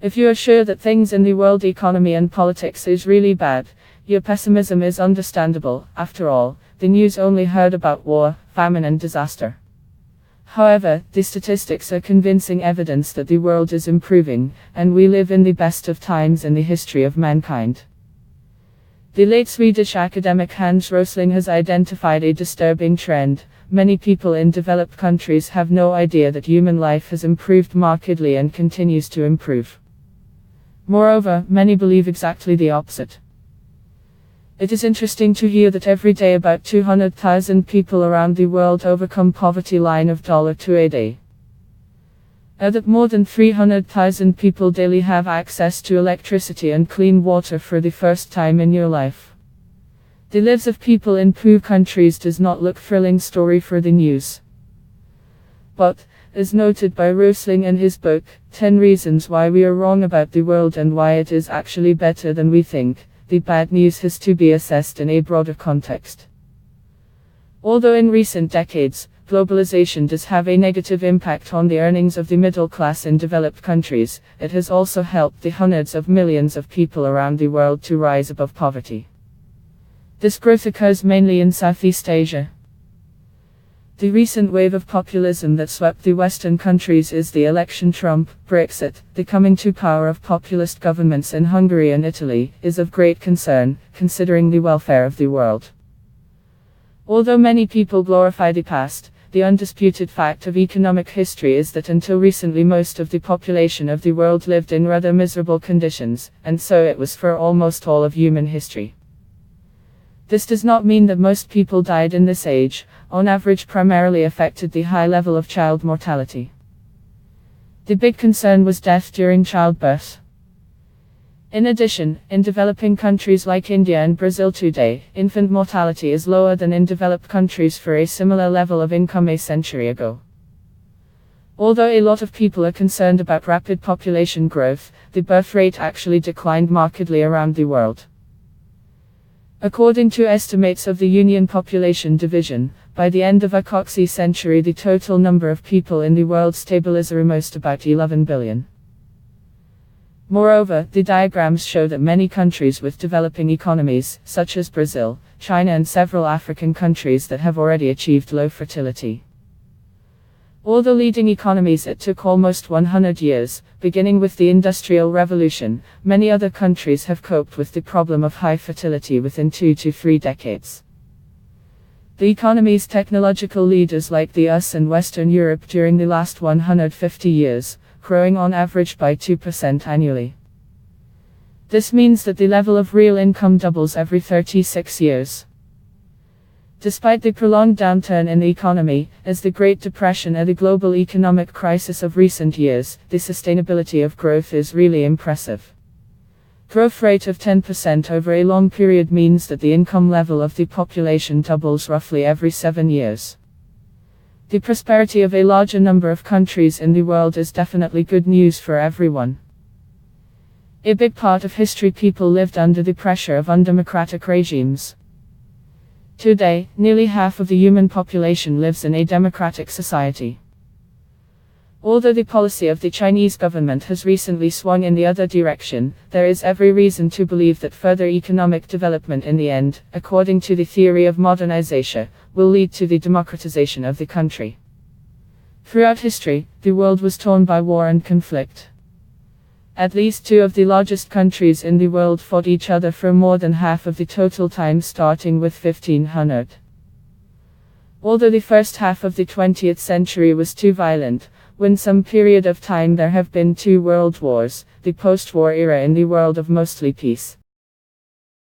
If you are sure that things in the world economy and politics is really bad, your pessimism is understandable. After all, the news only heard about war, famine and disaster. However, the statistics are convincing evidence that the world is improving, and we live in the best of times in the history of mankind. The late Swedish academic Hans Rosling has identified a disturbing trend. Many people in developed countries have no idea that human life has improved markedly and continues to improve. Moreover, many believe exactly the opposite. It is interesting to hear that every day about 200,000 people around the world overcome poverty line of $2 a day. That more than 300,000 people daily have access to electricity and clean water for the first time in your life. The lives of people in poor countries does not look thrilling story for the news. But, as noted by Rosling in his book, 10 Reasons Why We Are Wrong About the World and Why It Is Actually Better Than We Think, the bad news has to be assessed in a broader context. Although in recent decades, globalization does have a negative impact on the earnings of the middle class in developed countries, it has also helped the hundreds of millions of people around the world to rise above poverty. This growth occurs mainly in Southeast Asia. The recent wave of populism that swept the Western countries is the election Trump, Brexit, the coming to power of populist governments in Hungary and Italy, is of great concern, considering the welfare of the world. Although many people glorify the past, the undisputed fact of economic history is that until recently most of the population of the world lived in rather miserable conditions, and so it was for almost all of human history. This does not mean that most people died in this age, on average primarily affected the high level of child mortality. The big concern was death during childbirth. In addition, in developing countries like India and Brazil today, infant mortality is lower than in developed countries for a similar level of income a century ago. Although a lot of people are concerned about rapid population growth, the birth rate actually declined markedly around the world. According to estimates of the Union Population Division, by the end of a coxy century the total number of people in the world stabilizes almost about 11 billion. Moreover, the diagrams show that many countries with developing economies, such as Brazil, China and several African countries that have already achieved low fertility. Although leading economies it took almost 100 years, beginning with the Industrial Revolution, many other countries have coped with the problem of high fertility within 2 to 3 decades. The economy's technological leaders like the US and Western Europe during the last 150 years, growing on average by 2% annually. This means that the level of real income doubles every 36 years. Despite the prolonged downturn in the economy, as the Great Depression and the global economic crisis of recent years, the sustainability of growth is really impressive. Growth rate of 10% over a long period means that the income level of the population doubles roughly every 7 years. The prosperity of a larger number of countries in the world is definitely good news for everyone. A big part of history people lived under the pressure of undemocratic regimes. Today, nearly half of the human population lives in a democratic society. Although the policy of the Chinese government has recently swung in the other direction, there is every reason to believe that further economic development in the end, according to the theory of modernization, will lead to the democratization of the country. Throughout history, the world was torn by war and conflict. At least 2 of the largest countries in the world fought each other for more than half of the total time starting with 1500. Although the first half of the 20th century was too violent, when some period of time there have been 2 world wars, the post-war era in the world of mostly peace.